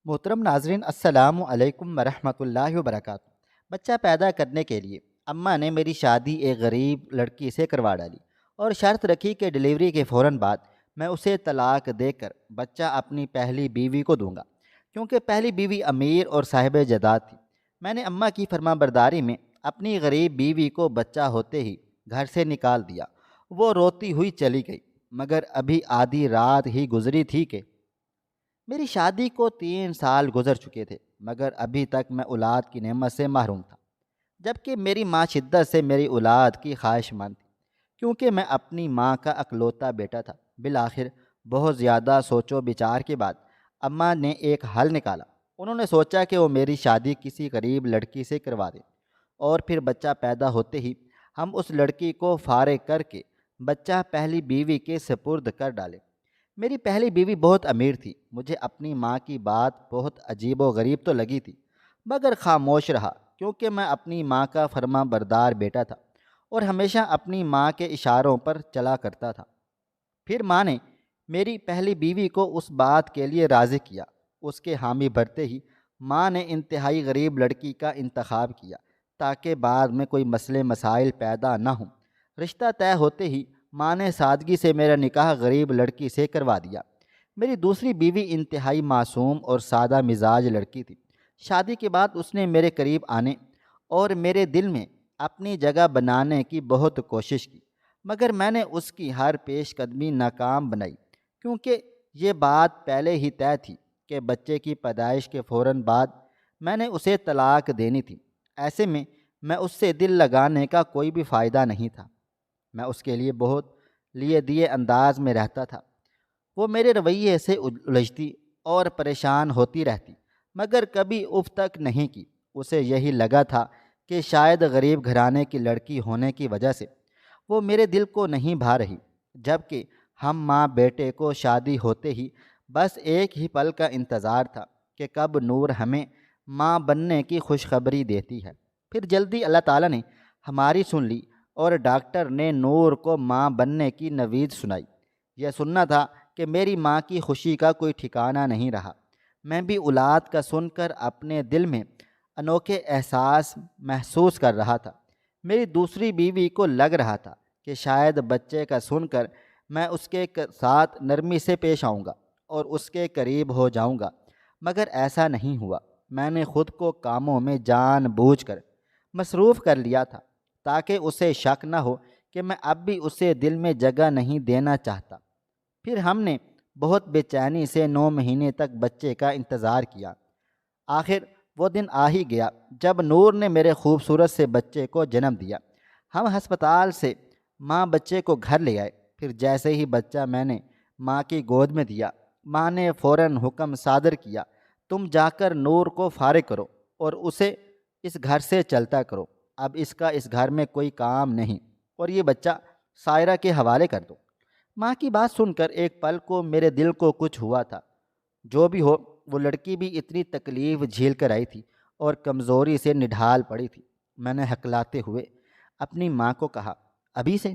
محترم ناظرین، السلام علیکم ورحمۃ اللہ وبرکاتہ۔ بچہ پیدا کرنے کے لیے اماں نے میری شادی ایک غریب لڑکی سے کروا ڈالی اور شرط رکھی کہ ڈلیوری کے فوراً بعد میں اسے طلاق دے کر بچہ اپنی پہلی بیوی کو دوں گا، کیونکہ پہلی بیوی امیر اور صاحب جائیداد تھی۔ میں نے اماں کی فرما برداری میں اپنی غریب بیوی کو بچہ ہوتے ہی گھر سے نکال دیا۔ وہ روتی ہوئی چلی گئی، مگر ابھی آدھی رات ہی گزری تھی کہ میری شادی کو 3 سال گزر چکے تھے، مگر ابھی تک میں اولاد کی نعمت سے محروم تھا، جبکہ میری ماں شدت سے میری اولاد کی خواہش مند تھی، کیونکہ میں اپنی ماں کا اکلوتا بیٹا تھا۔ بالآخر بہت زیادہ سوچ و بچار کے بعد اماں نے ایک حل نکالا۔ انہوں نے سوچا کہ وہ میری شادی کسی غریب لڑکی سے کروا دیں، اور پھر بچہ پیدا ہوتے ہی ہم اس لڑکی کو فارغ کر کے بچہ پہلی بیوی کے سپرد کر ڈالیں۔ میری پہلی بیوی بہت امیر تھی۔ مجھے اپنی ماں کی بات بہت عجیب و غریب تو لگی تھی، مگر خاموش رہا، کیونکہ میں اپنی ماں کا فرما بردار بیٹا تھا اور ہمیشہ اپنی ماں کے اشاروں پر چلا کرتا تھا۔ پھر ماں نے میری پہلی بیوی کو اس بات کے لیے راضی کیا۔ اس کے حامی بھرتے ہی ماں نے انتہائی غریب لڑکی کا انتخاب کیا، تاکہ بعد میں کوئی مسئلے مسائل پیدا نہ ہوں۔ رشتہ طے ہوتے ہی ماں نے سادگی سے میرا نکاح غریب لڑکی سے کروا دیا۔ میری دوسری بیوی انتہائی معصوم اور سادہ مزاج لڑکی تھی۔ شادی کے بعد اس نے میرے قریب آنے اور میرے دل میں اپنی جگہ بنانے کی بہت کوشش کی، مگر میں نے اس کی ہر پیش قدمی ناکام بنائی، کیونکہ یہ بات پہلے ہی طے تھی کہ بچے کی پیدائش کے فوراً بعد میں نے اسے طلاق دینی تھی۔ ایسے میں اس سے دل لگانے کا کوئی بھی فائدہ نہیں تھا۔ میں اس کے لیے بہت لیے دیے انداز میں رہتا تھا۔ وہ میرے رویے سے الجھتی اور پریشان ہوتی رہتی، مگر کبھی اف تک نہیں کی۔ اسے یہی لگا تھا کہ شاید غریب گھرانے کی لڑکی ہونے کی وجہ سے وہ میرے دل کو نہیں بھا رہی، جبکہ ہم ماں بیٹے کو شادی ہوتے ہی بس ایک ہی پل کا انتظار تھا کہ کب نور ہمیں ماں بننے کی خوشخبری دیتی ہے۔ پھر جلدی اللہ تعالیٰ نے ہماری سن لی اور ڈاکٹر نے نور کو ماں بننے کی نوید سنائی۔ یہ سننا تھا کہ میری ماں کی خوشی کا کوئی ٹھکانہ نہیں رہا۔ میں بھی اولاد کا سن کر اپنے دل میں انوکھے احساس محسوس کر رہا تھا۔ میری دوسری بیوی کو لگ رہا تھا کہ شاید بچے کا سن کر میں اس کے ساتھ نرمی سے پیش آؤں گا اور اس کے قریب ہو جاؤں گا، مگر ایسا نہیں ہوا۔ میں نے خود کو کاموں میں جان بوجھ کر مصروف کر لیا تھا، تاکہ اسے شک نہ ہو کہ میں اب بھی اسے دل میں جگہ نہیں دینا چاہتا۔ پھر ہم نے بہت بے چینی سے 9 مہینے تک بچے کا انتظار کیا۔ آخر وہ دن آ ہی گیا جب نور نے میرے خوبصورت سے بچے کو جنم دیا۔ ہم ہسپتال سے ماں بچے کو گھر لے آئے۔ پھر جیسے ہی بچہ میں نے ماں کی گود میں دیا، ماں نے فوراً حکم صادر کیا، تم جا کر نور کو فارغ کرو اور اسے اس گھر سے چلتا کرو۔ اب اس کا اس گھر میں کوئی کام نہیں، اور یہ بچہ سائرہ کے حوالے کر دو۔ ماں کی بات سن کر ایک پل کو میرے دل کو کچھ ہوا تھا۔ جو بھی ہو، وہ لڑکی بھی اتنی تکلیف جھیل کر آئی تھی اور کمزوری سے نڈھال پڑی تھی۔ میں نے ہکلاتے ہوئے اپنی ماں کو کہا، ابھی سے؟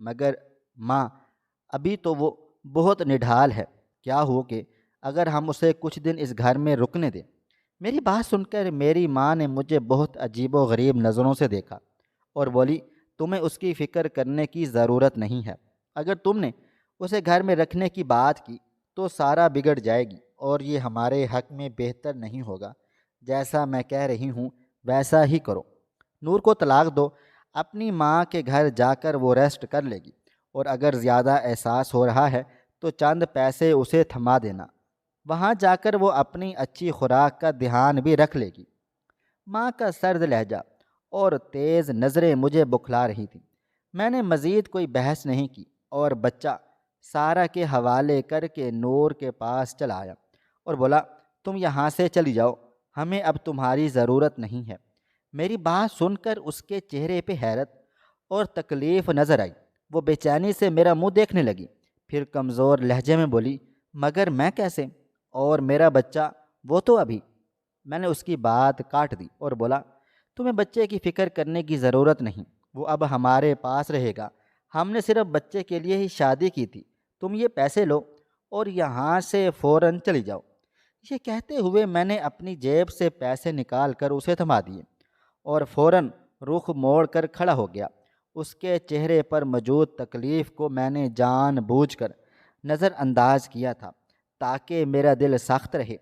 مگر ماں، ابھی تو وہ بہت نڈھال ہے۔ کیا ہو کہ اگر ہم اسے کچھ دن اس گھر میں رکنے دیں؟ میری بات سن کر میری ماں نے مجھے بہت عجیب و غریب نظروں سے دیکھا اور بولی، تمہیں اس کی فکر کرنے کی ضرورت نہیں ہے۔ اگر تم نے اسے گھر میں رکھنے کی بات کی تو سارا بگڑ جائے گی، اور یہ ہمارے حق میں بہتر نہیں ہوگا۔ جیسا میں کہہ رہی ہوں ویسا ہی کرو۔ نور کو طلاق دو۔ اپنی ماں کے گھر جا کر وہ ریسٹ کر لے گی، اور اگر زیادہ احساس ہو رہا ہے تو چند پیسے اسے تھما دینا۔ وہاں جا کر وہ اپنی اچھی خوراک کا دھیان بھی رکھ لے گی۔ ماں کا سرد لہجہ اور تیز نظریں مجھے بکھلا رہی تھیں۔ میں نے مزید کوئی بحث نہیں کی اور بچہ سارہ کے حوالے کر کے نور کے پاس چلا آیا اور بولا، تم یہاں سے چلی جاؤ، ہمیں اب تمہاری ضرورت نہیں ہے۔ میری بات سن کر اس کے چہرے پہ حیرت اور تکلیف نظر آئی۔ وہ بے چینی سے میرا منہ دیکھنے لگی، پھر کمزور لہجے میں بولی، مگر میں کیسے؟ اور میرا بچہ، وہ تو ابھی… میں نے اس کی بات کاٹ دی اور بولا، تمہیں بچے کی فکر کرنے کی ضرورت نہیں، وہ اب ہمارے پاس رہے گا۔ ہم نے صرف بچے کے لیے ہی شادی کی تھی۔ تم یہ پیسے لو اور یہاں سے فوراً چلی جاؤ۔ یہ کہتے ہوئے میں نے اپنی جیب سے پیسے نکال کر اسے تھما دیے اور فوراً رخ موڑ کر کھڑا ہو گیا۔ اس کے چہرے پر موجود تکلیف کو میں نے جان بوجھ کر نظر انداز کیا تھا تاکہ میرا دل سخت رہے۔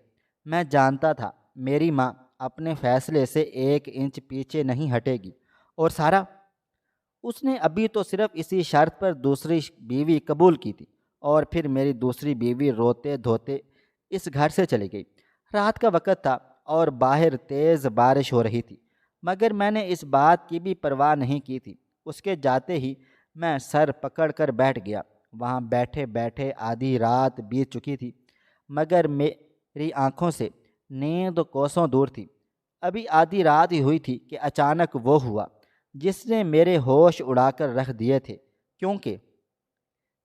میں جانتا تھا میری ماں اپنے فیصلے سے 1 انچ پیچھے نہیں ہٹے گی۔ اور سارا، اس نے ابھی تو صرف اسی شرط پر دوسری بیوی قبول کی تھی، اور پھر میری دوسری بیوی روتے دھوتے اس گھر سے چلی گئی۔ رات کا وقت تھا اور باہر تیز بارش ہو رہی تھی، مگر میں نے اس بات کی بھی پرواہ نہیں کی تھی۔ اس کے جاتے ہی میں سر پکڑ کر بیٹھ گیا۔ وہاں بیٹھے بیٹھے آدھی رات بیت چکی تھی، مگر میری آنکھوں سے نیند کوسوں دور تھی۔ ابھی آدھی رات ہی ہوئی تھی کہ اچانک وہ ہوا جس نے میرے ہوش اڑا کر رکھ دیے تھے، کیونکہ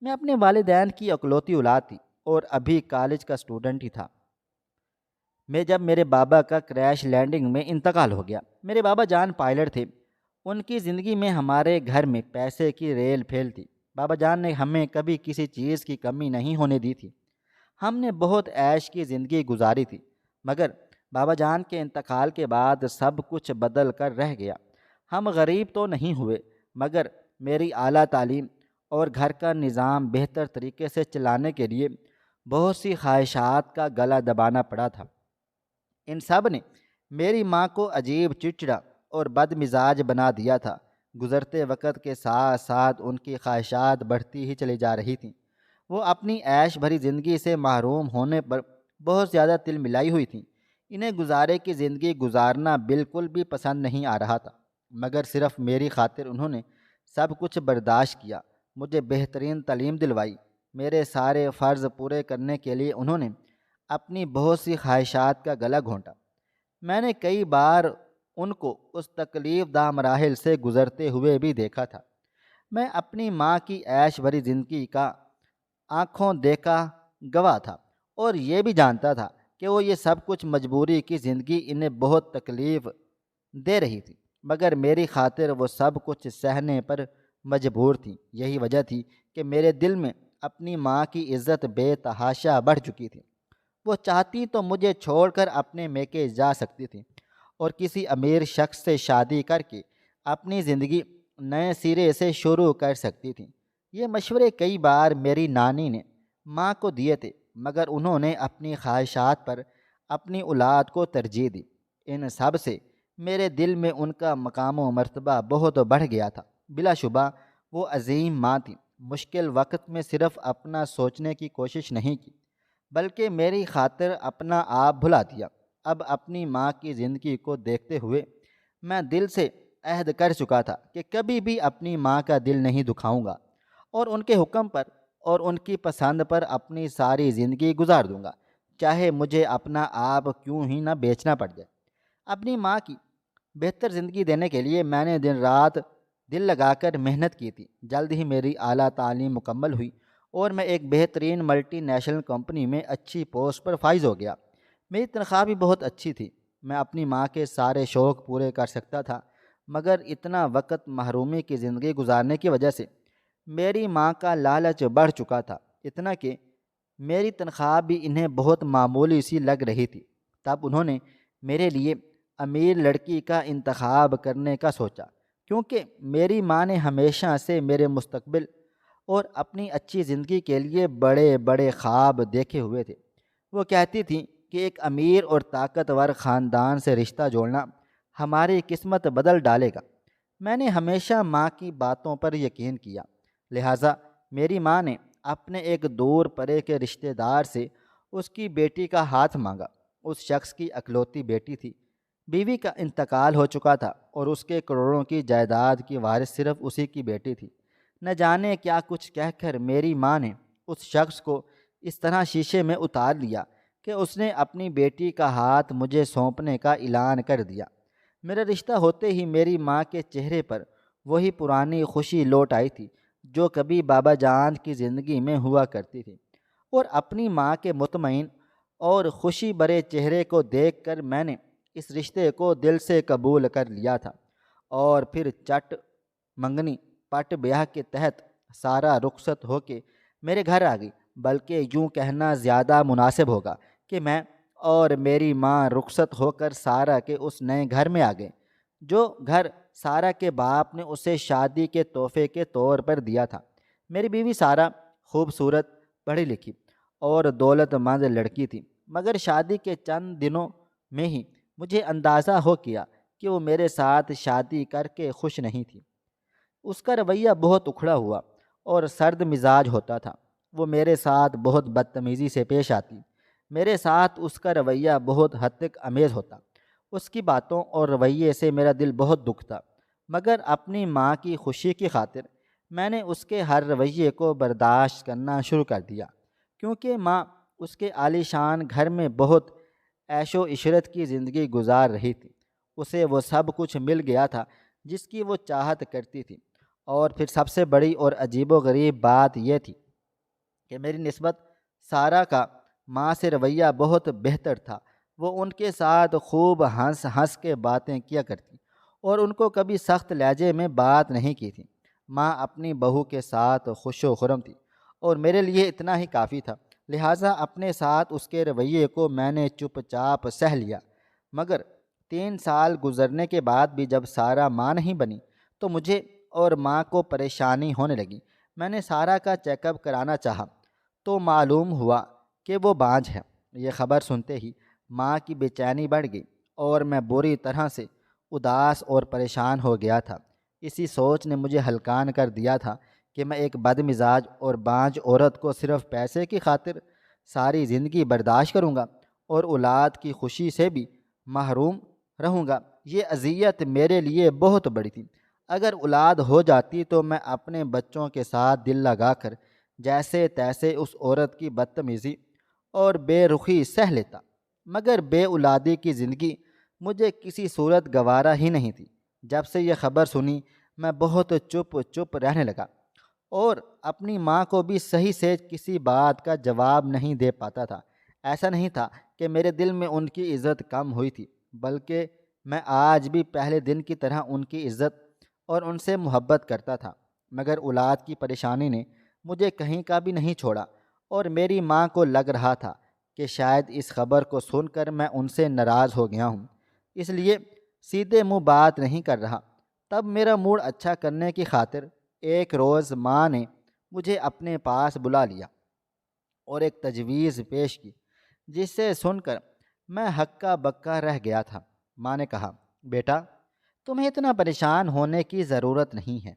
میں اپنے والدین کی اکلوتی اولاد تھی اور ابھی کالج کا اسٹوڈنٹ ہی تھا۔ جب میرے بابا کا کریش لینڈنگ میں انتقال ہو گیا۔ میرے بابا جان پائلٹ تھے۔ ان کی زندگی میں ہمارے گھر میں پیسے کی ریل پھیل تھی۔ بابا جان نے ہمیں کبھی کسی چیز کی کمی نہیں ہونے دی تھی۔ ہم نے بہت عیش کی زندگی گزاری تھی، مگر بابا جان کے انتقال کے بعد سب کچھ بدل کر رہ گیا۔ ہم غریب تو نہیں ہوئے، مگر میری اعلیٰ تعلیم اور گھر کا نظام بہتر طریقے سے چلانے کے لیے بہت سی خواہشات کا گلا دبانا پڑا تھا۔ ان سب نے میری ماں کو عجیب چڑچڑا اور بد مزاج بنا دیا تھا۔ گزرتے وقت کے ساتھ ساتھ ان کی خواہشات بڑھتی ہی چلی جا رہی تھیں۔ وہ اپنی عیش بھری زندگی سے محروم ہونے پر بہت زیادہ تل ملائی ہوئی تھیں۔ انہیں گزارے کی زندگی گزارنا بالکل بھی پسند نہیں آ رہا تھا، مگر صرف میری خاطر انہوں نے سب کچھ برداشت کیا۔ مجھے بہترین تعلیم دلوائی۔ میرے سارے فرض پورے کرنے کے لیے انہوں نے اپنی بہت سی خواہشات کا گلا گھونٹا۔ میں نے کئی بار ان کو اس تکلیف دہ مراحل سے گزرتے ہوئے بھی دیکھا تھا۔ میں اپنی ماں کی عیش بھری زندگی کا آنکھوں دیکھا گواہ تھا، اور یہ بھی جانتا تھا کہ وہ یہ سب کچھ مجبوری کی زندگی انہیں بہت تکلیف دے رہی تھی، مگر میری خاطر وہ سب کچھ سہنے پر مجبور تھیں۔ یہی وجہ تھی کہ میرے دل میں اپنی ماں کی عزت بے تحاشا بڑھ چکی تھی۔ وہ چاہتی تو مجھے چھوڑ کر اپنے میکے جا سکتی تھی اور کسی امیر شخص سے شادی کر کے اپنی زندگی نئے سرے سے شروع کر سکتی تھیں۔ یہ مشورے کئی بار میری نانی نے ماں کو دیے تھے، مگر انہوں نے اپنی خواہشات پر اپنی اولاد کو ترجیح دی۔ ان سب سے میرے دل میں ان کا مقام و مرتبہ بہت بڑھ گیا تھا۔ بلا شبہ وہ عظیم ماں تھی۔ مشکل وقت میں صرف اپنا سوچنے کی کوشش نہیں کی، بلکہ میری خاطر اپنا آپ بھلا دیا۔ اب اپنی ماں کی زندگی کو دیکھتے ہوئے میں دل سے عہد کر چکا تھا کہ کبھی بھی اپنی ماں کا دل نہیں دکھاؤں گا، اور ان کے حکم پر اور ان کی پسند پر اپنی ساری زندگی گزار دوں گا، چاہے مجھے اپنا آپ کیوں ہی نہ بیچنا پڑ جائے۔ اپنی ماں کی بہتر زندگی دینے کے لیے میں نے دن رات دل لگا کر محنت کی تھی۔ جلد ہی میری اعلیٰ تعلیم مکمل ہوئی اور میں ایک بہترین ملٹی نیشنل کمپنی میں اچھی پوسٹ پر فائز ہو گیا۔ میری تنخواہ بھی بہت اچھی تھی۔ میں اپنی ماں کے سارے شوق پورے کر سکتا تھا، مگر اتنا وقت محرومی کی زندگی گزارنے کی وجہ سے میری ماں کا لالچ بڑھ چکا تھا، اتنا کہ میری تنخواہ بھی انہیں بہت معمولی سی لگ رہی تھی۔ تب انہوں نے میرے لیے امیر لڑکی کا انتخاب کرنے کا سوچا، کیونکہ میری ماں نے ہمیشہ سے میرے مستقبل اور اپنی اچھی زندگی کے لیے بڑے بڑے خواب دیکھے ہوئے تھے۔ وہ کہتی تھیں کہ ایک امیر اور طاقتور خاندان سے رشتہ جوڑنا ہماری قسمت بدل ڈالے گا۔ میں نے ہمیشہ ماں کی باتوں پر یقین کیا، لہٰذا میری ماں نے اپنے ایک دور پرے کے رشتہ دار سے اس کی بیٹی کا ہاتھ مانگا۔ اس شخص کی اکلوتی بیٹی تھی، بیوی کا انتقال ہو چکا تھا اور اس کے کروڑوں کی جائیداد کی وارث صرف اسی کی بیٹی تھی۔ نہ جانے کیا کچھ کہہ کر میری ماں نے اس شخص کو اس طرح شیشے میں اتار لیا کہ اس نے اپنی بیٹی کا ہاتھ مجھے سونپنے کا اعلان کر دیا۔ میرا رشتہ ہوتے ہی میری ماں کے چہرے پر وہی پرانی خوشی لوٹ آئی تھی جو کبھی بابا جان کی زندگی میں ہوا کرتی تھی، اور اپنی ماں کے مطمئن اور خوشی برے چہرے کو دیکھ کر میں نے اس رشتے کو دل سے قبول کر لیا تھا، اور پھر چٹ منگنی پٹ بیاہ کے تحت سارا رخصت ہو کے میرے گھر آ گئی۔ بلکہ یوں کہنا زیادہ مناسب ہوگا کہ میں اور میری ماں رخصت ہو کر سارہ کے اس نئے گھر میں آ گئے جو گھر سارہ کے باپ نے اسے شادی کے تحفے کے طور پر دیا تھا۔ میری بیوی سارہ خوبصورت، پڑھی لکھی اور دولت مند لڑکی تھی، مگر شادی کے چند دنوں میں ہی مجھے اندازہ ہو گیا کہ وہ میرے ساتھ شادی کر کے خوش نہیں تھی۔ اس کا رویہ بہت اکھڑا ہوا اور سرد مزاج ہوتا تھا۔ وہ میرے ساتھ بہت بدتمیزی سے پیش آتی۔ میرے ساتھ اس کا رویہ بہت ہتک امیز ہوتا۔ اس کی باتوں اور رویے سے میرا دل بہت دکھتا، مگر اپنی ماں کی خوشی کی خاطر میں نے اس کے ہر رویے کو برداشت کرنا شروع کر دیا، کیونکہ ماں اس کے عالی شان گھر میں بہت عیش و عشرت کی زندگی گزار رہی تھی۔ اسے وہ سب کچھ مل گیا تھا جس کی وہ چاہت کرتی تھی۔ اور پھر سب سے بڑی اور عجیب و غریب بات یہ تھی کہ میری نسبت سارہ کا ماں سے رویہ بہت بہتر تھا۔ وہ ان کے ساتھ خوب ہنس ہنس کے باتیں کیا کرتی اور ان کو کبھی سخت لہجے میں بات نہیں کی تھی۔ ماں اپنی بہو کے ساتھ خوش و خرم تھی اور میرے لیے اتنا ہی کافی تھا، لہٰذا اپنے ساتھ اس کے رویے کو میں نے چپ چاپ سہ لیا۔ مگر 3 سال گزرنے کے بعد بھی جب سارہ ماں نہیں بنی تو مجھے اور ماں کو پریشانی ہونے لگی۔ میں نے سارہ کا چیک اپ کرانا چاہا تو معلوم ہوا کہ وہ بانجھ ہے۔ یہ خبر سنتے ہی ماں کی بے چینی بڑھ گئی اور میں بری طرح سے اداس اور پریشان ہو گیا تھا۔ اسی سوچ نے مجھے ہلکان کر دیا تھا کہ میں ایک بد مزاج اور بانجھ عورت کو صرف پیسے کی خاطر ساری زندگی برداشت کروں گا اور اولاد کی خوشی سے بھی محروم رہوں گا۔ یہ اذیت میرے لیے بہت بڑی تھی۔ اگر اولاد ہو جاتی تو میں اپنے بچوں کے ساتھ دل لگا کر جیسے تیسے اس عورت کی بدتمیزی اور بے رخی سہ لیتا، مگر بے اولادی کی زندگی مجھے کسی صورت گوارا ہی نہیں تھی۔ جب سے یہ خبر سنی میں بہت چپ رہنے لگا اور اپنی ماں کو بھی صحیح سے کسی بات کا جواب نہیں دے پاتا تھا۔ ایسا نہیں تھا کہ میرے دل میں ان کی عزت کم ہوئی تھی، بلکہ میں آج بھی پہلے دن کی طرح ان کی عزت اور ان سے محبت کرتا تھا۔ مگر اولاد کی پریشانی نے مجھے کہیں کا بھی نہیں چھوڑا اور میری ماں کو لگ رہا تھا کہ شاید اس خبر کو سن کر میں ان سے ناراض ہو گیا ہوں، اس لیے سیدھے منہ بات نہیں کر رہا۔ تب میرا موڈ اچھا کرنے کی خاطر ایک روز ماں نے مجھے اپنے پاس بلا لیا اور ایک تجویز پیش کی جس سے سن کر میں ہکا بکا رہ گیا تھا۔ ماں نے کہا، بیٹا تمہیں اتنا پریشان ہونے کی ضرورت نہیں ہے۔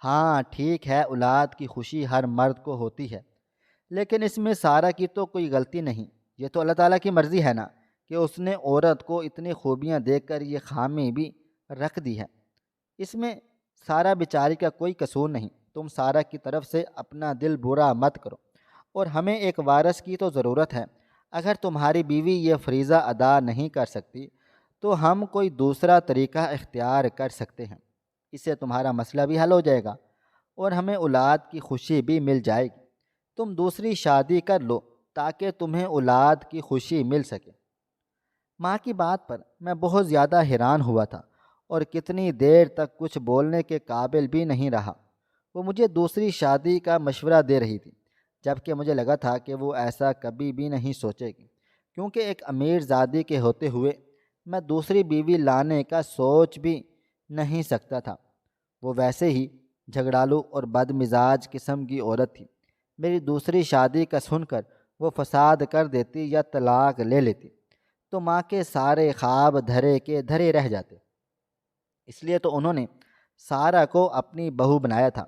ہاں ٹھیک ہے، اولاد کی خوشی ہر مرد کو ہوتی ہے، لیکن اس میں سارہ کی تو کوئی غلطی نہیں۔ یہ تو اللہ تعالیٰ کی مرضی ہے نا کہ اس نے عورت کو اتنی خوبیاں دیکھ کر یہ خامی بھی رکھ دی ہے۔ اس میں سارہ بیچاری کا کوئی قصور نہیں۔ تم سارہ کی طرف سے اپنا دل برا مت کرو، اور ہمیں ایک وارث کی تو ضرورت ہے۔ اگر تمہاری بیوی یہ فریضہ ادا نہیں کر سکتی تو ہم کوئی دوسرا طریقہ اختیار کر سکتے ہیں۔ اس سے تمہارا مسئلہ بھی حل ہو جائے گا اور ہمیں اولاد کی خوشی بھی مل جائے گی۔ تم دوسری شادی کر لو تاکہ تمہیں اولاد کی خوشی مل سکے۔ ماں کی بات پر میں بہت زیادہ حیران ہوا تھا اور کتنی دیر تک کچھ بولنے کے قابل بھی نہیں رہا۔ وہ مجھے دوسری شادی کا مشورہ دے رہی تھی، جبکہ مجھے لگا تھا کہ وہ ایسا کبھی بھی نہیں سوچے گی، کیونکہ ایک امیر زادی کے ہوتے ہوئے میں دوسری بیوی لانے کا سوچ بھی نہیں سکتا تھا۔ وہ ویسے ہی جھگڑالو اور بد مزاج قسم کی عورت تھی۔ میری دوسری شادی کا سن کر وہ فساد کر دیتی یا طلاق لے لیتی تو ماں کے سارے خواب دھرے کے دھرے رہ جاتے۔ اس لیے تو انہوں نے سارہ کو اپنی بہو بنایا تھا۔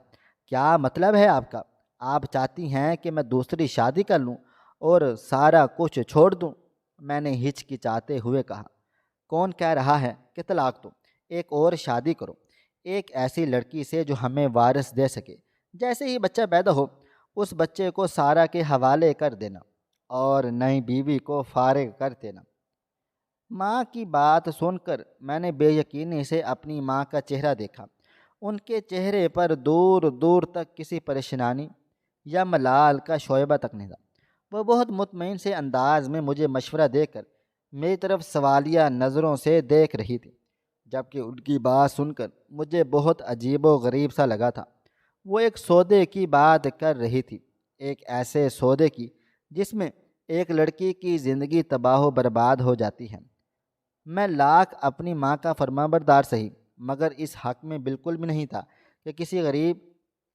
کیا مطلب ہے آپ کا؟ آپ چاہتی ہیں کہ میں دوسری شادی کر لوں اور سارا کچھ چھوڑ دوں؟ میں نے ہچکچاتے ہوئے کہا، کون کہہ رہا ہے کہ طلاق دو؟ ایک اور شادی کرو، ایک ایسی لڑکی سے جو ہمیں وارث دے سکے۔ جیسے ہی بچہ پیدا ہو اس بچے کو سارہ کے حوالے کر دینا اور نئی بیوی کو فارغ کر دینا۔ ماں کی بات سن کر میں نے بے یقینی سے اپنی ماں کا چہرہ دیکھا۔ ان کے چہرے پر دور دور تک کسی پریشانی یا ملال کا شعبہ تک نہیں تھا۔ وہ بہت مطمئن سے انداز میں مجھے مشورہ دے کر میری طرف سوالیہ نظروں سے دیکھ رہی تھی، جبکہ ان کی بات سن کر مجھے بہت عجیب و غریب سا لگا تھا۔ وہ ایک سودے کی بات کر رہی تھی، ایک ایسے سودے کی جس میں ایک لڑکی کی زندگی تباہ و برباد ہو جاتی ہے۔ میں لاکھ اپنی ماں کا فرمانبردار سہی، مگر اس حق میں بالکل بھی نہیں تھا کہ کسی غریب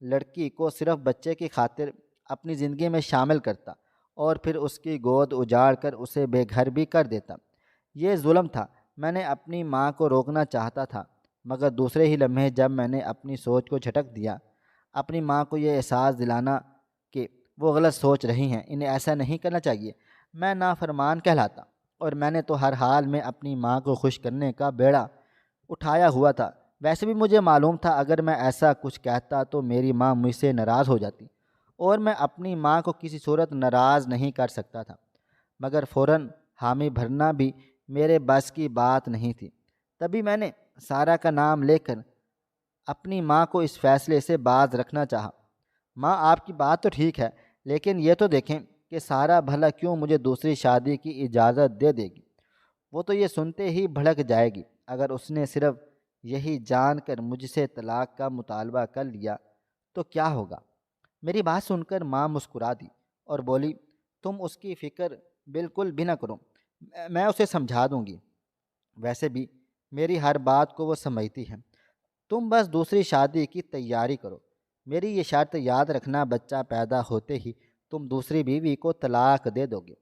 لڑکی کو صرف بچے کی خاطر اپنی زندگی میں شامل کرتا اور پھر اس کی گود اجاڑ کر اسے بے گھر بھی کر دیتا۔ یہ ظلم تھا۔ میں نے اپنی ماں کو روکنا چاہتا تھا، مگر دوسرے ہی لمحے جب میں نے اپنی سوچ کو جھٹک دیا، اپنی ماں کو یہ احساس دلانا کہ وہ غلط سوچ رہی ہیں، انہیں ایسا نہیں کرنا چاہیے، میں نافرمان کہلاتا۔ اور میں نے تو ہر حال میں اپنی ماں کو خوش کرنے کا بیڑا اٹھایا ہوا تھا۔ ویسے بھی مجھے معلوم تھا اگر میں ایسا کچھ کہتا تو میری ماں مجھ سے ناراض ہو جاتی، اور میں اپنی ماں کو کسی صورت ناراض نہیں کر سکتا تھا، مگر فوراً حامی بھرنا بھی میرے بس کی بات نہیں تھی۔ تبھی میں نے سارہ کا نام لے کر اپنی ماں کو اس فیصلے سے باز رکھنا چاہا۔ ماں، آپ کی بات تو ٹھیک ہے، لیکن یہ تو دیکھیں کہ سارہ بھلا کیوں مجھے دوسری شادی کی اجازت دے دے گی؟ وہ تو یہ سنتے ہی بھڑک جائے گی۔ اگر اس نے صرف یہی جان کر مجھ سے طلاق کا مطالبہ کر لیا تو کیا ہوگا؟ میری بات سن کر ماں مسکرا دی اور بولی، تم اس کی فکر بالکل بھی نہ کرو، میں اسے سمجھا دوں گی۔ ویسے بھی میری ہر بات کو وہ سمجھتی ہے، تم بس دوسری شادی کی تیاری کرو۔ میری یہ شرط یاد رکھنا، بچہ پیدا ہوتے ہی تم دوسری بیوی کو طلاق دے دو گے۔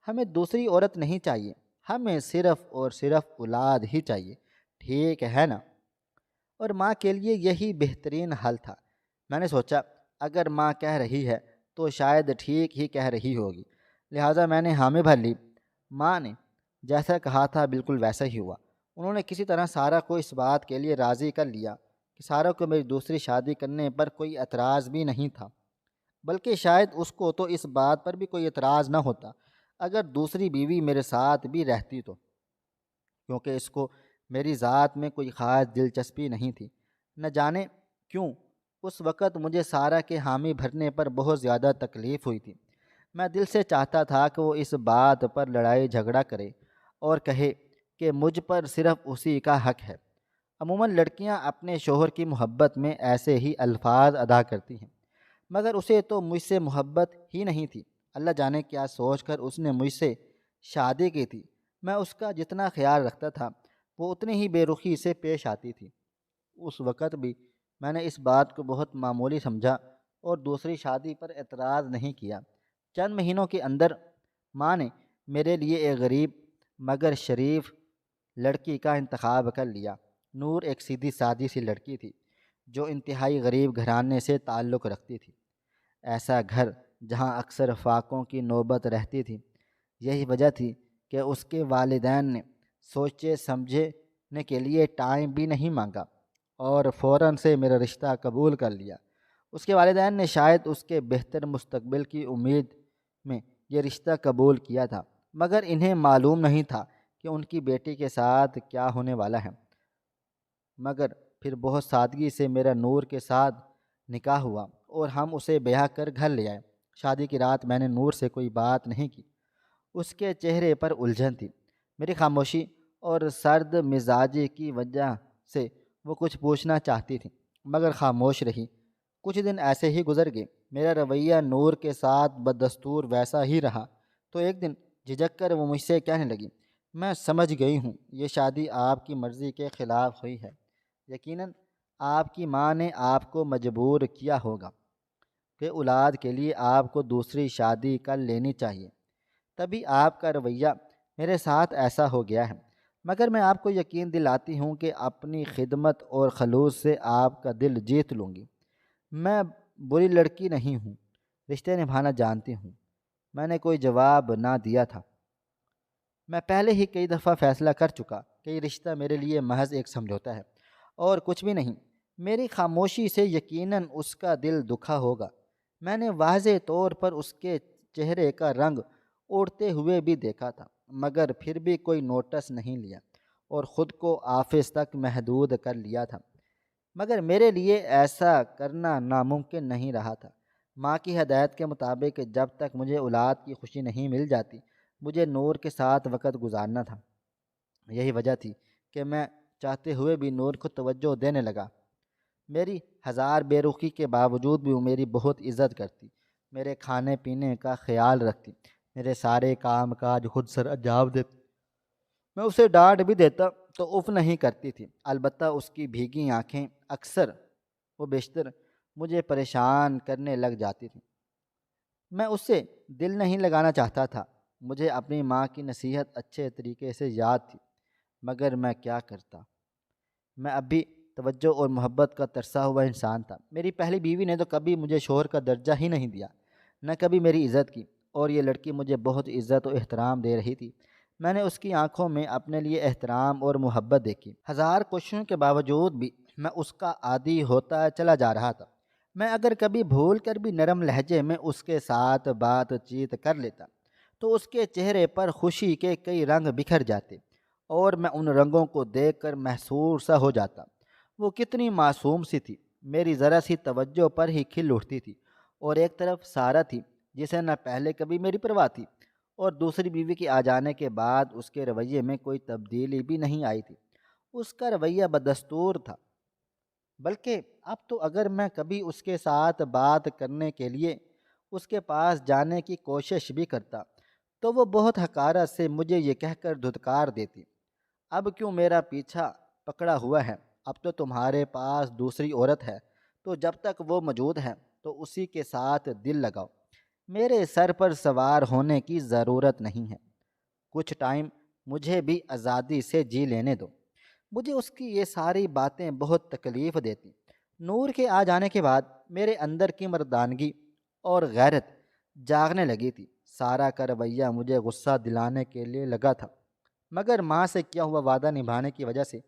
ہمیں دوسری عورت نہیں چاہیے، ہمیں صرف اور صرف اولاد ہی چاہیے، ٹھیک ہے نا؟ اور ماں کے لیے یہی بہترین حل تھا۔ میں نے سوچا اگر ماں کہہ رہی ہے تو شاید ٹھیک ہی کہہ رہی ہوگی، لہٰذا میں نے حامی بھر لی۔ ماں نے جیسا کہا تھا بالکل ویسا ہی ہوا۔ انہوں نے کسی طرح سارہ کو اس بات کے لیے راضی کر لیا کہ سارہ کو میری دوسری شادی کرنے پر کوئی اعتراض بھی نہیں تھا، بلکہ شاید اس کو تو اس بات پر بھی کوئی اعتراض نہ ہوتا اگر دوسری بیوی میرے ساتھ بھی رہتی تو، کیونکہ اس کو میری ذات میں کوئی خاص دلچسپی نہیں تھی۔ نہ جانے کیوں اس وقت مجھے سارہ کے حامی بھرنے پر بہت زیادہ تکلیف ہوئی تھی۔ میں دل سے چاہتا تھا کہ وہ اس بات پر لڑائی جھگڑا کرے اور کہے کہ مجھ پر صرف اسی کا حق ہے۔ عموماً لڑکیاں اپنے شوہر کی محبت میں ایسے ہی الفاظ ادا کرتی ہیں، مگر اسے تو مجھ سے محبت ہی نہیں تھی۔ اللہ جانے کیا سوچ کر اس نے مجھ سے شادی کی تھی۔ میں اس کا جتنا خیال رکھتا تھا وہ اتنی ہی بے رخی سے پیش آتی تھی۔ اس وقت بھی میں نے اس بات کو بہت معمولی سمجھا اور دوسری شادی پر اعتراض نہیں کیا۔ چند مہینوں کے اندر ماں نے میرے لیے ایک غریب مگر شریف لڑکی کا انتخاب کر لیا۔ نور ایک سیدھی سادی سی لڑکی تھی جو انتہائی غریب گھرانے سے تعلق رکھتی تھی، ایسا گھر جہاں اکثر فاقوں کی نوبت رہتی تھی۔ یہی وجہ تھی کہ اس کے والدین نے سوچے سمجھنے کے لیے ٹائم بھی نہیں مانگا اور فوراً سے میرا رشتہ قبول کر لیا۔ اس کے والدین نے شاید اس کے بہتر مستقبل کی امید میں یہ رشتہ قبول کیا تھا، مگر انہیں معلوم نہیں تھا کہ ان کی بیٹی کے ساتھ کیا ہونے والا ہے۔ مگر پھر بہت سادگی سے میرا نور کے ساتھ نکاح ہوا اور ہم اسے بیاہ کر گھر لے آئے۔ شادی کی رات میں نے نور سے کوئی بات نہیں کی۔ اس کے چہرے پر الجھن تھی۔ میری خاموشی اور سرد مزاجی کی وجہ سے وہ کچھ پوچھنا چاہتی تھی، مگر خاموش رہی۔ کچھ دن ایسے ہی گزر گئے۔ میرا رویہ نور کے ساتھ بدستور ویسا ہی رہا۔ تو ایک دن جھجک کر وہ مجھ سے کہنے لگی، میں سمجھ گئی ہوں یہ شادی آپ کی مرضی کے خلاف ہوئی ہے۔ یقیناً آپ کی ماں نے آپ کو مجبور کیا ہوگا کہ اولاد کے لیے آپ کو دوسری شادی کر لینی چاہیے، تبھی آپ کا رویہ میرے ساتھ ایسا ہو گیا ہے۔ مگر میں آپ کو یقین دلاتی ہوں کہ اپنی خدمت اور خلوص سے آپ کا دل جیت لوں گی۔ میں بری لڑکی نہیں ہوں، رشتے نبھانا جانتی ہوں۔ میں نے کوئی جواب نہ دیا تھا۔ میں پہلے ہی کئی دفعہ فیصلہ کر چکا کہ یہ رشتہ میرے لیے محض ایک سمجھوتا ہے اور کچھ بھی نہیں۔ میری خاموشی سے یقیناً اس کا دل دکھا ہوگا۔ میں نے واضح طور پر اس کے چہرے کا رنگ اڑتے ہوئے بھی دیکھا تھا، مگر پھر بھی کوئی نوٹس نہیں لیا اور خود کو آفس تک محدود کر لیا تھا۔ مگر میرے لیے ایسا کرنا ناممکن نہیں رہا تھا۔ ماں کی ہدایت کے مطابق جب تک مجھے اولاد کی خوشی نہیں مل جاتی مجھے نور کے ساتھ وقت گزارنا تھا۔ یہی وجہ تھی کہ میں چاہتے ہوئے بھی نور کو توجہ دینے لگا۔ میری ہزار بے رخی کے باوجود بھی وہ میری بہت عزت کرتی، میرے کھانے پینے کا خیال رکھتی، میرے سارے کام کاج خود سر انجام دیتی۔ میں اسے ڈانٹ بھی دیتا تو اف نہیں کرتی تھی، البتہ اس کی بھیگی آنکھیں اکثر و بیشتر مجھے پریشان کرنے لگ جاتی تھیں۔ میں اس سے دل نہیں لگانا چاہتا تھا۔ مجھے اپنی ماں کی نصیحت اچھے طریقے سے یاد تھی، مگر میں کیا کرتا؟ میں اب بھی توجہ اور محبت کا ترسا ہوا انسان تھا۔ میری پہلی بیوی نے تو کبھی مجھے شوہر کا درجہ ہی نہیں دیا، نہ کبھی میری عزت کی، اور یہ لڑکی مجھے بہت عزت و احترام دے رہی تھی۔ میں نے اس کی آنکھوں میں اپنے لیے احترام اور محبت دیکھی۔ ہزار کوششوں کے باوجود بھی میں اس کا عادی ہوتا چلا جا رہا تھا۔ میں اگر کبھی بھول کر بھی نرم لہجے میں اس کے ساتھ بات چیت کر لیتا تو اس کے چہرے پر خوشی کے کئی رنگ بکھر جاتے، اور میں ان رنگوں کو دیکھ کر محسور سا ہو جاتا۔ وہ کتنی معصوم سی تھی، میری ذرا سی توجہ پر ہی کھل اٹھتی تھی، اور ایک طرف سارہ تھی جسے نہ پہلے کبھی میری پرواہ تھی، اور دوسری بیوی کے آ جانے کے بعد اس کے رویے میں کوئی تبدیلی بھی نہیں آئی تھی۔ اس کا رویہ بدستور تھا، بلکہ اب تو اگر میں کبھی اس کے ساتھ بات کرنے کے لیے اس کے پاس جانے کی کوشش بھی کرتا تو وہ بہت حقارت سے مجھے یہ کہہ کر دھتکار دیتی، اب کیوں میرا پیچھا پکڑا ہوا ہے؟ اب تو تمہارے پاس دوسری عورت ہے، تو جب تک وہ موجود ہے تو اسی کے ساتھ دل لگاؤ، میرے سر پر سوار ہونے کی ضرورت نہیں ہے۔ کچھ ٹائم مجھے بھی آزادی سے جی لینے دو۔ مجھے اس کی یہ ساری باتیں بہت تکلیف دیتی۔ نور کے آ جانے کے بعد میرے اندر کی مردانگی اور غیرت جاگنے لگی تھی۔ سارا کا رویہ مجھے غصہ دلانے کے لیے لگا تھا، مگر ماں سے کیا ہوا وعدہ نبھانے کی وجہ سے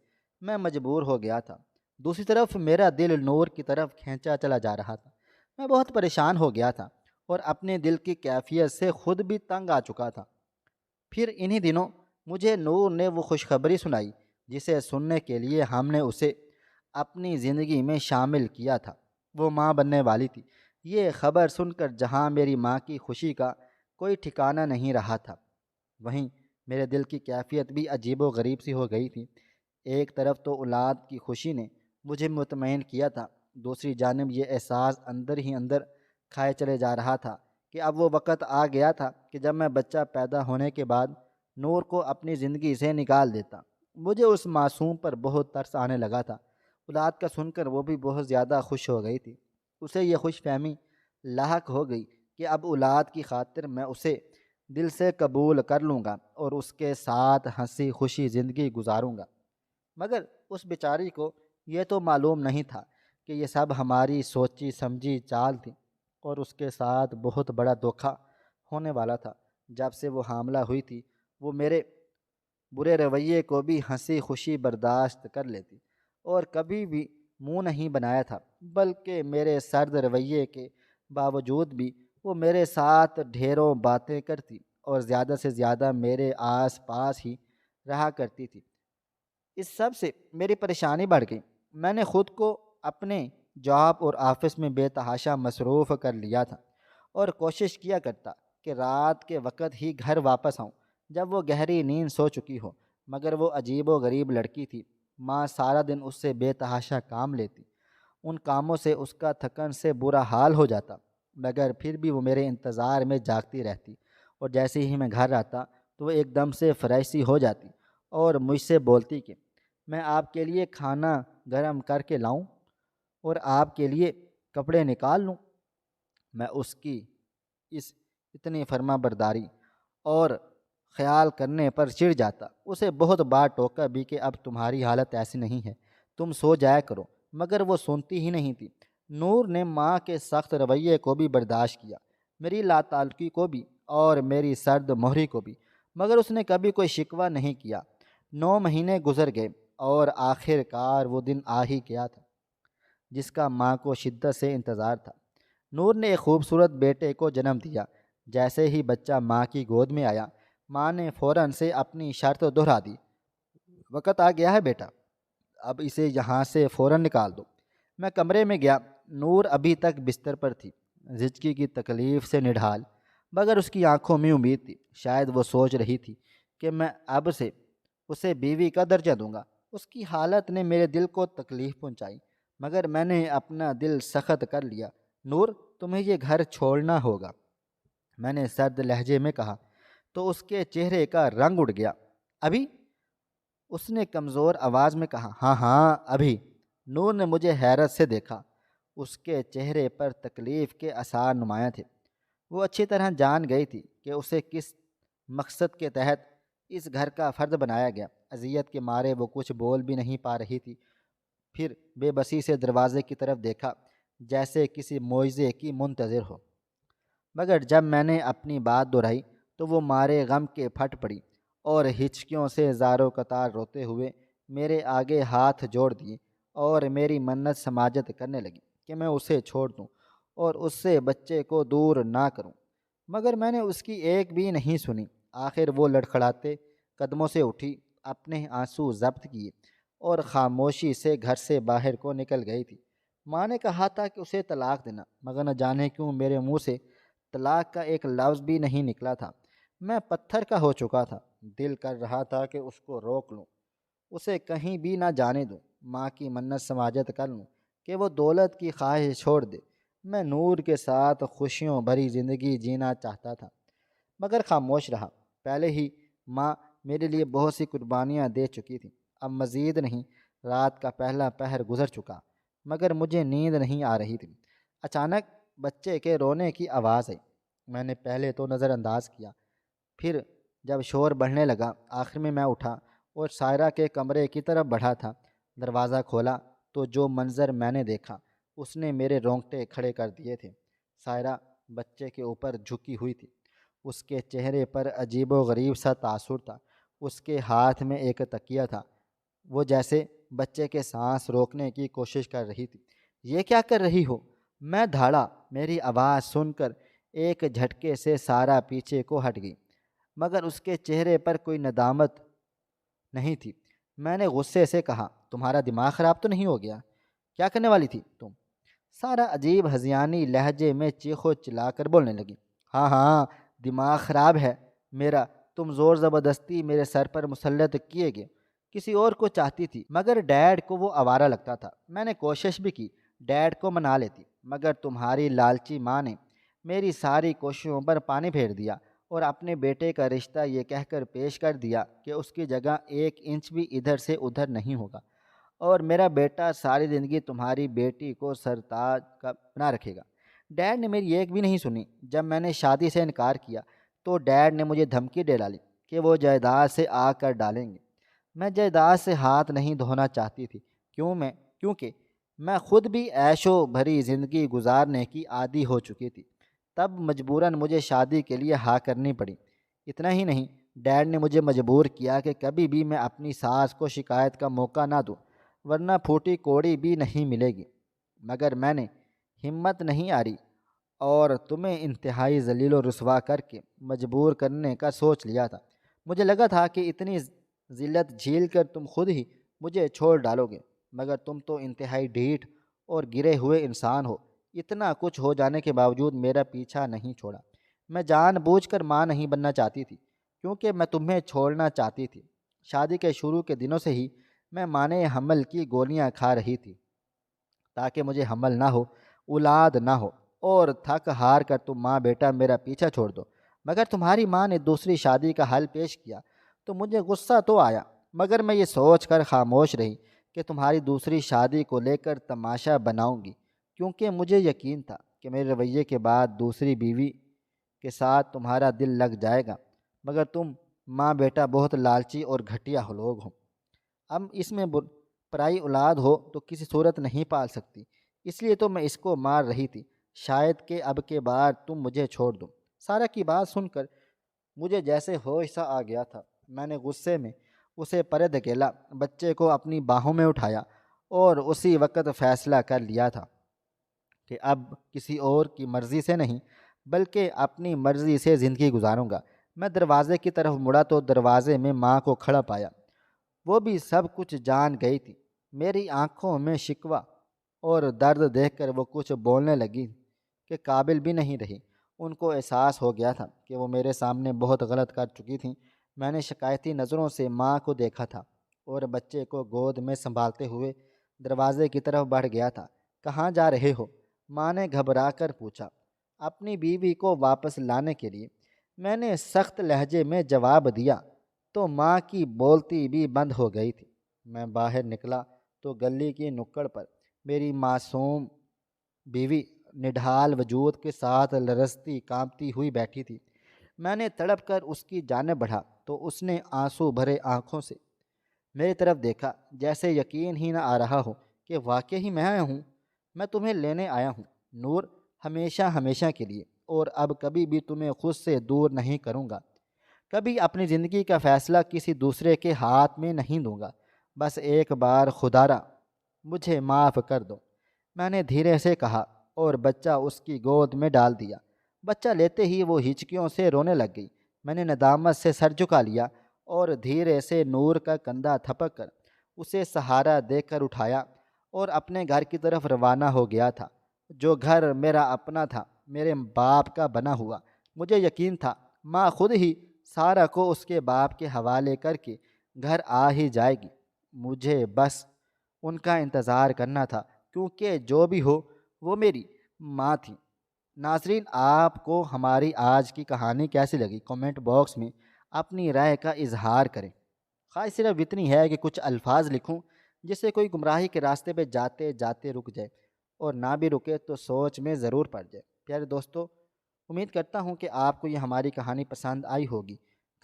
میں مجبور ہو گیا تھا۔ دوسری طرف میرا دل نور کی طرف کھینچا چلا جا رہا تھا۔ میں بہت پریشان ہو گیا تھا اور اپنے دل کی کیفیت سے خود بھی تنگ آ چکا تھا۔ پھر انہی دنوں مجھے نور نے وہ خوشخبری سنائی جسے سننے کے لیے ہم نے اسے اپنی زندگی میں شامل کیا تھا۔ وہ ماں بننے والی تھی۔ یہ خبر سن کر جہاں میری ماں کی خوشی کا کوئی ٹھکانہ نہیں رہا تھا، وہیں میرے دل کی کیفیت بھی عجیب و غریب سی ہو گئی تھی۔ ایک طرف تو اولاد کی خوشی نے مجھے مطمئن کیا تھا، دوسری جانب یہ احساس اندر ہی اندر کھائے چلے جا رہا تھا کہ اب وہ وقت آ گیا تھا کہ جب میں بچہ پیدا ہونے کے بعد نور کو اپنی زندگی سے نکال دیتا۔ مجھے اس معصوم پر بہت ترس آنے لگا تھا۔ اولاد کا سن کر وہ بھی بہت زیادہ خوش ہو گئی تھی۔ اسے یہ خوش فہمی لاحق ہو گئی کہ اب اولاد کی خاطر میں اسے دل سے قبول کر لوں گا اور اس کے ساتھ ہنسی خوشی زندگی گزاروں گا۔ مگر اس بیچاری کو یہ تو معلوم نہیں تھا کہ یہ سب ہماری سوچی سمجھی چال تھی، اور اس کے ساتھ بہت بڑا دھوکا ہونے والا تھا۔ جب سے وہ حاملہ ہوئی تھی وہ میرے برے رویے کو بھی ہنسی خوشی برداشت کر لیتی، اور کبھی بھی منہ نہیں بنایا تھا، بلکہ میرے سرد رویے کے باوجود بھی وہ میرے ساتھ ڈھیروں باتیں کرتی اور زیادہ سے زیادہ میرے آس پاس ہی رہا کرتی تھی۔ اس سب سے میری پریشانی بڑھ گئی۔ میں نے خود کو اپنے جاب اور آفس میں بے تحاشا مصروف کر لیا تھا، اور کوشش کیا کرتا کہ رات کے وقت ہی گھر واپس آؤں جب وہ گہری نیند سو چکی ہو، مگر وہ عجیب و غریب لڑکی تھی۔ ماں سارا دن اس سے بے تحاشا کام لیتی، ان کاموں سے اس کا تھکن سے برا حال ہو جاتا، مگر پھر بھی وہ میرے انتظار میں جاگتی رہتی، اور جیسے ہی میں گھر آتا تو وہ ایک دم سے فریش سی ہو جاتی اور مجھ سے بولتی کہ میں آپ کے لیے کھانا گرم کر کے لاؤں اور آپ کے لیے کپڑے نکال لوں۔ میں اس کی اس اتنی فرما برداری اور خیال کرنے پر چڑ جاتا، اسے بہت بار ٹوکا بھی کہ اب تمہاری حالت ایسی نہیں ہے، تم سو جایا کرو، مگر وہ سنتی ہی نہیں تھی۔ نور نے ماں کے سخت رویے کو بھی برداشت کیا، میری لاتعلقی کو بھی اور میری سرد مہری کو بھی، مگر اس نے کبھی کوئی شکوہ نہیں کیا۔ 9 مہینے گزر گئے اور آخر کار وہ دن آ ہی گیا تھا جس کا ماں کو شدت سے انتظار تھا۔ نور نے ایک خوبصورت بیٹے کو جنم دیا۔ جیسے ہی بچہ ماں کی گود میں آیا، ماں نے فوراً سے اپنی شرط دہرا دی، وقت آ گیا ہے بیٹا، اب اسے یہاں سے فوراً نکال دو۔ میں کمرے میں گیا، نور ابھی تک بستر پر تھی، زچگی کی تکلیف سے نڈھال، مگر اس کی آنکھوں میں امید تھی۔ شاید وہ سوچ رہی تھی کہ میں اب سے اسے بیوی کا درجہ دوں گا۔ اس کی حالت نے میرے دل کو تکلیف پہنچائی، مگر میں نے اپنا دل سخت کر لیا۔ نور، تمہیں یہ گھر چھوڑنا ہوگا، میں نے سرد لہجے میں کہا تو اس کے چہرے کا رنگ اڑ گیا۔ ابھی؟ اس نے کمزور آواز میں کہا۔ ہاں ہاں ابھی۔ نور نے مجھے حیرت سے دیکھا۔ اس کے چہرے پر تکلیف کے آثار نمایاں تھے۔ وہ اچھی طرح جان گئی تھی کہ اسے کس مقصد کے تحت اس گھر کا فرد بنایا گیا۔ اذیت کے مارے وہ کچھ بول بھی نہیں پا رہی تھی۔ پھر بے بسی سے دروازے کی طرف دیکھا جیسے کسی معجزے کی منتظر ہو، مگر جب میں نے اپنی بات دہرائی تو وہ مارے غم کے پھٹ پڑی اور ہچکیوں سے زاروں قطار روتے ہوئے میرے آگے ہاتھ جوڑ دیے اور میری منت سماجت کرنے لگی کہ میں اسے چھوڑ دوں اور اس سے بچے کو دور نہ کروں، مگر میں نے اس کی ایک بھی نہیں سنی۔ آخر وہ لڑکھڑاتے قدموں سے اٹھی، اپنے آنسو ضبط کیے اور خاموشی سے گھر سے باہر کو نکل گئی تھی۔ ماں نے کہا تھا کہ اسے طلاق دینا، مگر نہ جانے کیوں میرے منہ سے طلاق کا ایک لفظ بھی نہیں نکلا تھا۔ میں پتھر کا ہو چکا تھا۔ دل کر رہا تھا کہ اس کو روک لوں، اسے کہیں بھی نہ جانے دوں، ماں کی منت سماجت کر لوں کہ وہ دولت کی خواہش چھوڑ دے۔ میں نور کے ساتھ خوشیوں بھری زندگی جینا چاہتا تھا، مگر خاموش رہا۔ پہلے ہی ماں میرے لیے بہت سی قربانیاں دے چکی تھی، اب مزید نہیں۔ رات کا پہلا پہر گزر چکا، مگر مجھے نیند نہیں آ رہی تھی۔ اچانک بچے کے رونے کی آواز آئی۔ میں نے پہلے تو نظر انداز کیا، پھر جب شور بڑھنے لگا آخر میں اٹھا اور سائرہ کے کمرے کی طرف بڑھا تھا۔ دروازہ کھولا تو جو منظر میں نے دیکھا اس نے میرے رونگٹے کھڑے کر دیے تھے۔ سائرہ بچے کے اوپر جھکی ہوئی تھی، اس کے چہرے پر عجیب و غریب سا تاثر تھا۔ اس کے ہاتھ میں ایک تکیہ تھا، وہ جیسے بچے کے سانس روکنے کی کوشش کر رہی تھی۔ یہ کیا کر رہی ہو؟ میں دھاڑا۔ میری آواز سن کر ایک جھٹکے سے سارہ پیچھے کو ہٹ گئی، مگر اس کے چہرے پر کوئی ندامت نہیں تھی۔ میں نے غصے سے کہا، تمہارا دماغ خراب تو نہیں ہو گیا؟ کیا کرنے والی تھی تم؟ سارہ عجیب ہذیانی لہجے میں چیخو چلا کر بولنے لگی۔ ہاں ہاں دماغ خراب ہے میرا، تم زور زبردستی میرے سر پر مسلط کیے گئے۔ کسی اور کو چاہتی تھی، مگر ڈیڈ کو وہ آوارہ لگتا تھا۔ میں نے کوشش بھی کی ڈیڈ کو منا لیتی، مگر تمہاری لالچی ماں نے میری ساری کوششوں پر پانی پھیر دیا اور اپنے بیٹے کا رشتہ یہ کہہ کر پیش کر دیا کہ اس کی جگہ 1 انچ بھی ادھر سے ادھر نہیں ہوگا، اور میرا بیٹا ساری زندگی تمہاری بیٹی کو سرتاج کا بنا رکھے گا۔ ڈیڈ نے میری ایک بھی نہیں سنی۔ جب میں نے شادی سے انکار کیا تو ڈیڈ نے مجھے دھمکی دے ڈالی کہ وہ جائیداد سے آ کر ڈالیں گے۔ میں جائیداد سے ہاتھ نہیں دھونا چاہتی تھی، کیونکہ میں خود بھی عیش و بھری زندگی گزارنے کی عادی ہو چکی تھی۔ تب مجبوراً مجھے شادی کے لیے ہاں کرنی پڑی۔ اتنا ہی نہیں، ڈیڈ نے مجھے مجبور کیا کہ کبھی بھی میں اپنی ساس کو شکایت کا موقع نہ دوں، ورنہ پھوٹی کوڑی بھی نہیں ملے گی۔ مگر میں نے ہمت نہیں ہاری اور تمہیں انتہائی ذلیل و رسوا کر کے مجبور کرنے کا سوچ لیا تھا۔ مجھے لگا تھا کہ اتنی ذلت جھیل کر تم خود ہی مجھے چھوڑ ڈالو گے، مگر تم تو انتہائی ڈھیٹ اور گرے ہوئے انسان ہو۔ اتنا کچھ ہو جانے کے باوجود میرا پیچھا نہیں چھوڑا۔ میں جان بوجھ کر ماں نہیں بننا چاہتی تھی، کیونکہ میں تمہیں چھوڑنا چاہتی تھی۔ شادی کے شروع کے دنوں سے ہی میں مانے حمل کی گولیاں کھا رہی تھی تاکہ مجھے حمل نہ ہو، اولاد نہ ہو، اور تھک ہار کر تم ماں بیٹا میرا پیچھا چھوڑ دو۔ مگر تمہاری ماں نے دوسری شادی کا حل پیش کیا تو مجھے غصہ تو آیا، مگر میں یہ سوچ کر خاموش رہی کہ تمہاری دوسری شادی کو لے کر تماشا بناؤں گی، کیونکہ مجھے یقین تھا کہ میرے رویے کے بعد دوسری بیوی کے ساتھ تمہارا دل لگ جائے گا۔ مگر تم ماں بیٹا بہت لالچی اور گھٹیا لوگ ہو۔ اب اس میں پرائی اولاد ہو تو کسی صورت نہیں پال سکتی، اس لیے تو میں اس کو مار رہی تھی، شاید کہ اب کے بعد تم مجھے چھوڑ دو۔ سارہ کی بات سن کر مجھے جیسے ہوش سا آ گیا تھا۔ میں نے غصے میں اسے پرے دھکیلا، بچے کو اپنی باہوں میں اٹھایا اور اسی وقت فیصلہ کر لیا تھا کہ اب کسی اور کی مرضی سے نہیں بلکہ اپنی مرضی سے زندگی گزاروں گا۔ میں دروازے کی طرف مڑا تو دروازے میں ماں کو کھڑا پایا۔ وہ بھی سب کچھ جان گئی تھی۔ میری آنکھوں میں شکوہ اور درد دیکھ کر وہ کچھ بولنے لگی کہ قابل بھی نہیں رہی۔ ان کو احساس ہو گیا تھا کہ وہ میرے سامنے بہت غلط کر چکی تھیں۔ میں نے شکایتی نظروں سے ماں کو دیکھا تھا اور بچے کو گود میں سنبھالتے ہوئے دروازے کی طرف بڑھ گیا تھا۔ کہاں جا رہے ہو؟ ماں نے گھبرا کر پوچھا۔ اپنی بیوی کو واپس لانے کے لیے میں نے سخت لہجے میں جواب دیا تو ماں کی بولتی بھی بند ہو گئی تھی۔ میں باہر نکلا تو گلی کی نکڑ پر میری معصوم بیوی نڈھال وجود کے ساتھ لرزتی کانپتی ہوئی بیٹھی تھی۔ میں نے تڑپ کر اس کی جانب بڑھا تو اس نے آنسو بھرے آنکھوں سے میری طرف دیکھا، جیسے یقین ہی نہ آ رہا ہو کہ واقعی میں آیا ہوں۔ میں تمہیں لینے آیا ہوں نور، ہمیشہ ہمیشہ کے لیے، اور اب کبھی بھی تمہیں خود سے دور نہیں کروں گا۔ کبھی اپنی زندگی کا فیصلہ کسی دوسرے کے ہاتھ میں نہیں دوں گا۔ بس ایک بار خدارا مجھے معاف کر دو، میں نے دھیرے سے کہا، اور بچہ اس کی گود میں ڈال دیا۔ بچہ لیتے ہی وہ ہچکیوں سے رونے لگ گئی۔ میں نے ندامت سے سر جھکا لیا اور دھیرے سے نور کا کندھا تھپک کر اسے سہارا دے کر اٹھایا اور اپنے گھر کی طرف روانہ ہو گیا تھا، جو گھر میرا اپنا تھا، میرے باپ کا بنا ہوا۔ مجھے یقین تھا ماں خود ہی سارا کو اس کے باپ کے حوالے کر کے گھر آ ہی جائے گی۔ مجھے بس ان کا انتظار کرنا تھا، کیونکہ جو بھی ہو وہ میری ماں تھی۔ ناظرین، آپ کو ہماری آج کی کہانی کیسی لگی؟ کمنٹ باکس میں اپنی رائے کا اظہار کریں۔ خواہش صرف اتنی ہے کہ کچھ الفاظ لکھوں جس سے کوئی گمراہی کے راستے پہ جاتے جاتے رک جائے، اور نہ بھی رکے تو سوچ میں ضرور پڑ جائے۔ پیارے دوستو، امید کرتا ہوں کہ آپ کو یہ ہماری کہانی پسند آئی ہوگی۔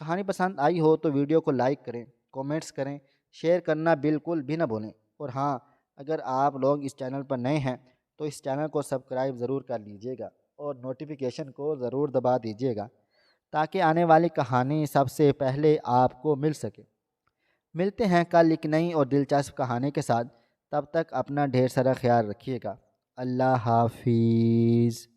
کہانی پسند آئی ہو تو ویڈیو کو لائک کریں، کومنٹس کریں، شیئر کرنا بالکل بھی نہ بھولیں۔ اور ہاں، اگر آپ لوگ اس چینل پر نئے ہیں تو اس چینل کو سبسکرائب ضرور کر لیجئے گا اور نوٹیفیکیشن کو ضرور دبا دیجئے گا تاکہ آنے والی کہانی سب سے پہلے آپ کو مل سکے۔ ملتے ہیں کل ایک نئی اور دلچسپ کہانی کے ساتھ۔ تب تک اپنا ڈھیر سارا خیال رکھیے گا۔ اللہ حافظ۔